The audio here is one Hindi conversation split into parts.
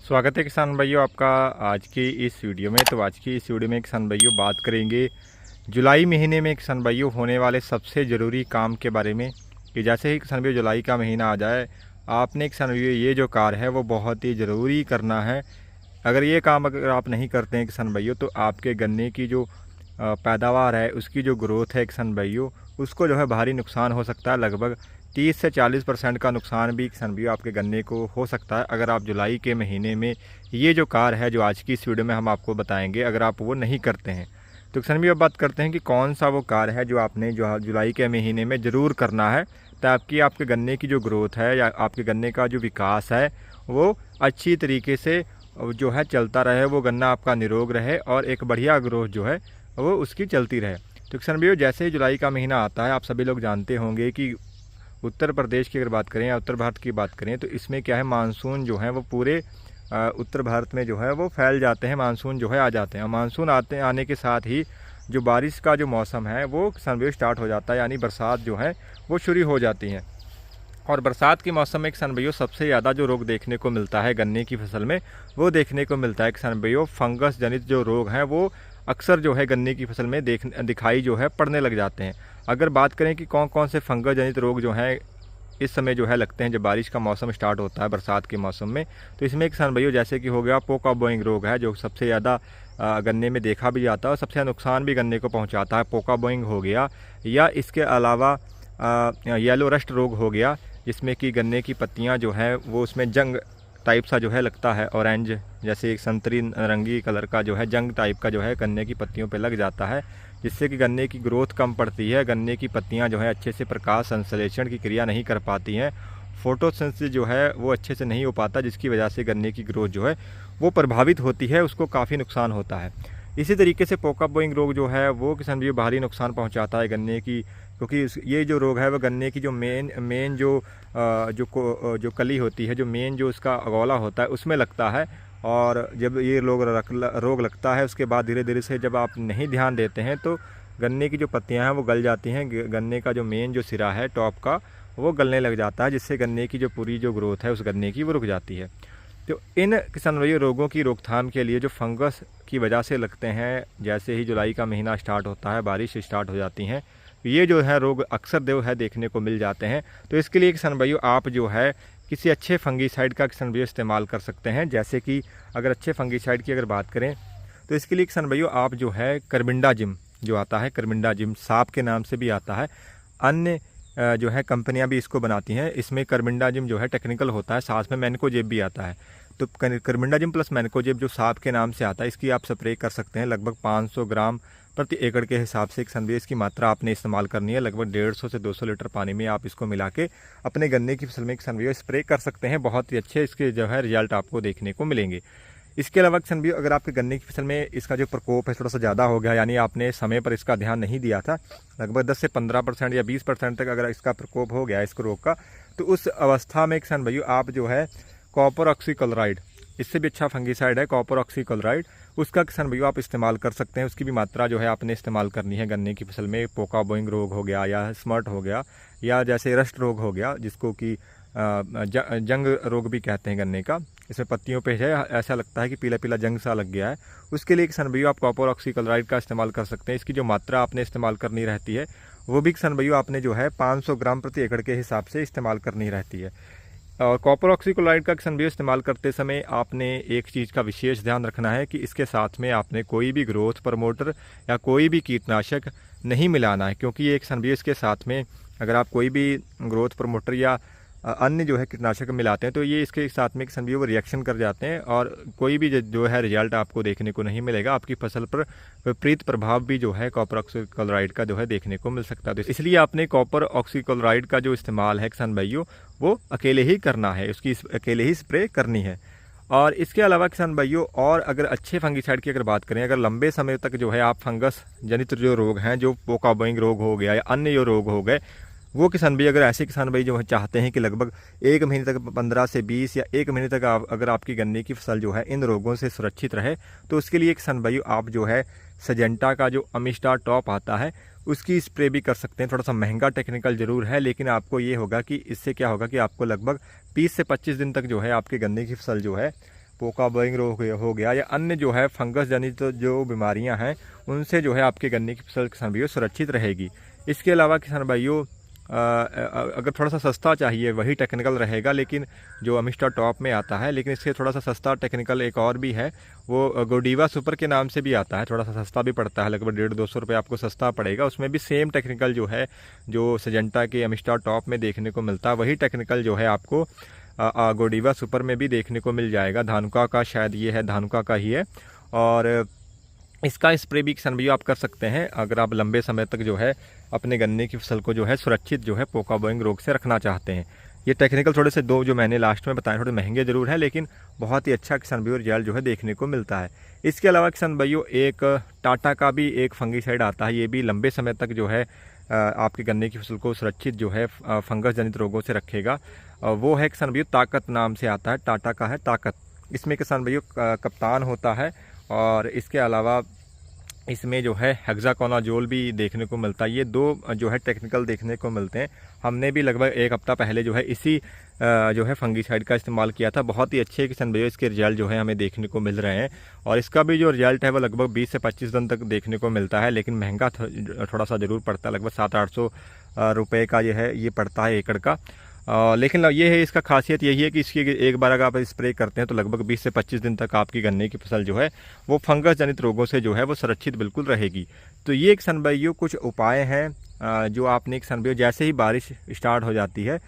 स्वागत है किसान भाइयों आपका आज की इस वीडियो में। तो आज की इस वीडियो में किसान भाइयों बात करेंगे जुलाई महीने में किसान भाइयों होने वाले सबसे ज़रूरी काम के बारे में कि जैसे ही किसान भाइयों जुलाई का महीना आ जाए, आपने किसान भाइयों ये जो कार्य है वो बहुत ही ज़रूरी करना है। अगर ये काम अगर आप नहीं करते हैं किसान भाइयों, तो आपके गन्ने की जो पैदावार है, उसकी जो ग्रोथ है किसान भाइयों, उसको जो है भारी नुकसान हो सकता है। लगभग 30 से 40% का नुकसान भी किसान भाइयों आपके गन्ने को हो सकता है अगर आप जुलाई के महीने में ये जो कार्य है जो आज की इस वीडियो में हम आपको बताएंगे, अगर आप वो नहीं करते हैं। तो किसान भाइयों अब बात करते हैं कि कौन सा वो कार्य है जो आपने जो जुलाई के महीने में ज़रूर करना है, ताकि आपके गन्ने की जो ग्रोथ है या आपके गन्ने का जो विकास है वो अच्छी तरीके से जो है चलता रहे, वो गन्ना आपका निरोग रहे और एक बढ़िया ग्रोथ जो है वो उसकी चलती रहे। तो किसान भाइयों जैसे ही जुलाई का महीना आता है, आप सभी लोग जानते होंगे कि उत्तर प्रदेश की अगर बात करें या उत्तर भारत की बात करें, तो इसमें क्या है, मानसून जो है वो पूरे उत्तर भारत में जो है वो फैल जाते हैं, मानसून जो है आ जाते हैं। मानसून आने के साथ ही जो बारिश का जो मौसम है वो किसान भाइयों स्टार्ट हो जाता है, यानी बरसात जो है वो शुरू हो जाती है। और बरसात के मौसम में किसान भाइयों सबसे ज़्यादा जो रोग देखने को मिलता है गन्ने की फसल में, वो देखने को मिलता है किसान भाइयों फंगस जनित जो रोग हैं वो अक्सर जो है गन्ने की फसल में दिखाई जो है पड़ने लग जाते हैं। अगर बात करें कि कौन कौन से फंगस जनित रोग जो हैं इस समय जो है लगते हैं जब बारिश का मौसम स्टार्ट होता है बरसात के मौसम में, तो इसमें किसान भाइयों जैसे कि हो गया पोका बोइंग रोग है, जो सबसे ज़्यादा गन्ने में देखा भी जाता है और सबसे ज़्यादा नुकसान भी गन्ने को पहुंचाता है। पोका बोइंग हो गया, या इसके अलावा येलो रस्ट रोग हो गया, जिसमें कि गन्ने की पत्तियां जो है वो उसमें जंग टाइप सा जो है लगता है, ऑरेंज जैसे एक संतरी रंगी कलर का जो है जंग टाइप का जो है गन्ने की पत्तियों पे लग जाता है, जिससे कि गन्ने की ग्रोथ कम पड़ती है। गन्ने की पत्तियां जो है अच्छे से प्रकाश संश्लेषण की क्रिया नहीं कर पाती हैं, फोटोसिंथेसिस जो है वो अच्छे से नहीं हो पाता, जिसकी वजह से गन्ने की ग्रोथ जो है वो प्रभावित होती है, उसको काफ़ी नुकसान होता है। इसी तरीके से पोका बोइंग रोग जो है वो किसान भाइयों भारी नुकसान पहुंचाता है गन्ने की, क्योंकि ये जो रोग है वो गन्ने की जो मेन जो कली होती है, जो मेन जो उसका अगोला होता है उसमें लगता है। और जब ये रोग लगता है उसके बाद धीरे धीरे से जब आप नहीं ध्यान देते हैं तो गन्ने की जो पत्तियां हैं वो गल जाती हैं, गन्ने का जो मेन जो सिरा है टॉप का वो गलने लग जाता है, जिससे गन्ने की जो पूरी जो ग्रोथ है उस गन्ने की वो रुक जाती है। तो इन किसान भाइयों रोगों की रोकथाम के लिए जो फंगस की वजह से लगते हैं, जैसे ही जुलाई का महीना स्टार्ट होता है, बारिश स्टार्ट हो जाती हैं, ये जो है रोग अक्सर जो है देखने को मिल जाते हैं। तो इसके लिए किसान भाइयों आप जो है किसी अच्छे फंगीसाइड का किसान भाइयों इस्तेमाल कर सकते हैं। जैसे कि अगर अच्छे फंगीसाइड की अगर बात करें तो इसके लिए किसान भाइयों आप जो है कार्बेंडाजिम जो आता है, कार्बेंडाजिम सांप के नाम से भी आता है, अन्य जो है कंपनियां भी इसको बनाती हैं। इसमें कार्बेंडाजिम जो है टेक्निकल होता है, साथ में मैनकोजेब भी आता है। तो कार्बेंडाजिम प्लस मैनकोजेब जो सांप के नाम से आता है, इसकी आप स्प्रे कर सकते हैं। लगभग 500 ग्राम प्रति एकड़ के हिसाब से किसान भाइयों इसकी मात्रा आपने इस्तेमाल करनी है। लगभग 150 से 200 लीटर पानी में आप इसको मिला के अपने गन्ने की फसल में किसान भाइयों स्प्रे कर सकते हैं। बहुत ही अच्छे इसके जो है रिजल्ट आपको देखने को मिलेंगे। इसके अलावा किसान भाइयों अगर आपके गन्ने की फसल में इसका जो प्रकोप है थोड़ा सा ज़्यादा हो गया, यानी आपने समय पर इसका ध्यान नहीं दिया था, लगभग 10 से 15% या 20% तक अगर इसका प्रकोप हो गया इस रोग का, तो उस अवस्था में किसान भाइयों आप जो है कॉपर ऑक्सीक्लोराइड, इससे भी अच्छा फंगीसाइड है कॉपर ऑक्सीक्लोराइड, उसका किसान भाइयों आप इस्तेमाल कर सकते हैं। उसकी भी मात्रा जो है आपने इस्तेमाल करनी है गन्ने की फसल में। पोका बोइंग रोग हो गया या स्मर्ट हो गया या जैसे रस्ट रोग हो गया, जिसको कि जंग रोग भी कहते हैं गन्ने का, इसमें पत्तियों पे है ऐसा लगता है कि पीला पीला जंग सा लग गया है, उसके लिए किसान भाइयों आप कॉपर ऑक्सीक्लोराइड का इस्तेमाल कर सकते हैं। इसकी जो मात्रा आपने इस्तेमाल करनी रहती है वो भी किसान भाइयों आपने जो है 500 ग्राम प्रति एकड़ के हिसाब से इस्तेमाल करनी रहती है। और कॉपर ऑक्सीक्लोराइड का किसान भाइयों इस्तेमाल करते समय आपने एक चीज़ का विशेष ध्यान रखना है कि इसके साथ में आपने कोई भी ग्रोथ प्रमोटर या कोई भी कीटनाशक नहीं मिलाना है, क्योंकि ये किसान भाइयों इसके साथ में अगर आप कोई भी ग्रोथ प्रमोटर या अन्य जो है कीटनाशक मिलाते हैं तो ये इसके साथ में किसान भाइयों वो रिएक्शन कर जाते हैं और कोई भी जो है रिजल्ट आपको देखने को नहीं मिलेगा। आपकी फसल पर विपरीत प्रभाव भी जो है कॉपर ऑक्सीक्लोराइड का जो है देखने को मिल सकता है। तो इसलिए आपने कॉपर ऑक्सीक्लोराइड का जो इस्तेमाल है किसान भाइयों वो अकेले ही करना है, उसकी अकेले ही स्प्रे करनी है। और इसके अलावा किसान भाइयों और अगर अच्छे फंगीसाइड की अगर बात करें, अगर लंबे समय तक जो है आप फंगस जनित जो रोग हैं, जो पोका बोइंग रोग हो गया या अन्य जो रोग हो गए, वो किसान भाई अगर ऐसे किसान भाई जो चाहते हैं कि लगभग 1 महीने तक 15 से 20 या 1 महीने तक अगर आपकी गन्ने की फसल जो है इन रोगों से सुरक्षित रहे, तो उसके लिए किसान भाई आप जो है सजेंटा का जो अमिस्टार टॉप आता है उसकी स्प्रे भी कर सकते हैं। थोड़ा सा महंगा टेक्निकल ज़रूर है, लेकिन आपको ये होगा कि इससे क्या होगा कि आपको लगभग 20 से 25 दिन तक जो है आपके गन्ने की फसल जो है पोका बोइंग रोग हो गया या अन्य जो है फंगस जनित जो बीमारियां हैं उनसे जो है आपके गन्ने की फसल किसान भाइयों सुरक्षित रहेगी। इसके अलावा किसान भाइयों अगर थोड़ा सा सस्ता चाहिए वही टेक्निकल रहेगा, लेकिन जो अमिस्टर टॉप में आता है, लेकिन इससे थोड़ा सा सस्ता टेक्निकल एक और भी है, वो गोडीवा सुपर के नाम से भी आता है, थोड़ा सा सस्ता भी पड़ता है, लगभग 150-200 रुपये आपको सस्ता पड़ेगा। उसमें भी सेम टेक्निकल जो है जो सिजेंटा के अमिस्टर टॉप में देखने को मिलता है वही टेक्निकल जो है आपको गोडीवा सुपर में भी देखने को मिल जाएगा। धानुका का शायद ये है, धानुका का ही है। और इसका स्प्रे भी किसान भैया आप कर सकते हैं अगर आप लंबे समय तक जो है अपने गन्ने की फसल को जो है सुरक्षित जो है पोका बोइंग रोग से रखना चाहते हैं। ये टेक्निकल थोड़े से दो जो मैंने लास्ट में बताए थोड़े महंगे जरूर हैं, लेकिन बहुत ही अच्छा किसान भाइयों रिजल्ट जो है देखने को मिलता है। इसके अलावा किसान भाइयों एक टाटा का भी एक फंगीसाइड आता है, ये भी लंबे समय तक जो है आपके गन्ने की फसल को सुरक्षित जो है फंगस जनित रोगों से रखेगा। वो है किसान भाइयों ताकत नाम से आता है, टाटा का है ताकत। इसमें किसान भाइयों कप्तान होता है और इसके अलावा इसमें जो है हेक्साकोनाजोल भी देखने को मिलता है। ये दो जो है टेक्निकल देखने को मिलते हैं। हमने भी लगभग एक हफ्ता पहले जो है इसी जो है फंगीसाइड का इस्तेमाल किया था। बहुत ही अच्छे किसान भाइयों इसके रिजल्ट जो है हमें देखने को मिल रहे हैं और इसका भी जो रिजल्ट है वो लगभग 20 से 25 दिन तक देखने को मिलता है, लेकिन महंगा थोड़ा सा ज़रूर पड़ता है, लगभग 700-800 रुपये का ये पड़ता है एकड़ का। लेकिन ये है, इसका खासियत यही है कि इसकी एक बार अगर आप स्प्रे करते हैं तो लगभग 20 से 25 दिन तक आपकी गन्ने की फसल जो है वो फंगस जनित रोगों से जो है वो सुरक्षित बिल्कुल रहेगी। तो ये किसान भाइयों कुछ उपाय हैं जो आपने किसान भाइयों जैसे ही बारिश स्टार्ट हो जाती है,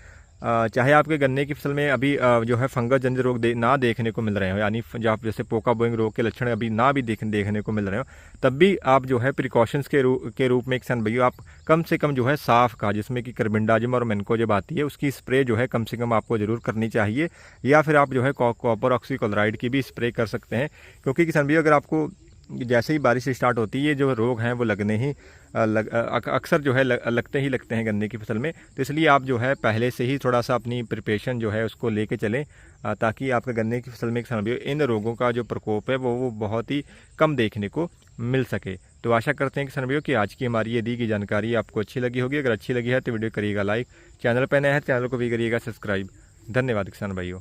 चाहे आपके गन्ने की फसल में अभी जो है फंगस जनित रोग ना देखने को मिल रहे हो, यानी जब जैसे पोका बोइंग रोग के लक्षण अभी ना भी देखने को मिल रहे हो, तब भी आप जो है प्रिकॉशंस के रूप में किसान भाइयों आप कम से कम जो है साफ का जिसमें कि कार्बेंडाजिम और मेन्कोजेब आती है उसकी स्प्रे जो है कम से कम आपको ज़रूर करनी चाहिए, या फिर आप जो है कॉपर ऑक्सीक्लोराइड की भी स्प्रे कर सकते हैं। क्योंकि किसान भाइयों अगर आपको जैसे ही बारिश स्टार्ट होती है जो रोग हैं वो लगने ही अक्सर जो है लगते हैं गन्ने की फसल में, तो इसलिए आप जो है पहले से ही थोड़ा सा अपनी प्रिपरेशन जो है उसको लेके चलें ताकि आपके गन्ने की फसल में किसान भाइयों इन रोगों का जो प्रकोप है वो बहुत ही कम देखने को मिल सके। तो आशा करते हैं किसान भाइयों कि आज की हमारी ये दी गई जानकारी आपको अच्छी लगी होगी। अगर अच्छी लगी है तो वीडियो करिएगा लाइक, चैनल पर नए हैं चैनल को भी करिएगा सब्सक्राइब। धन्यवाद किसान भाइयों।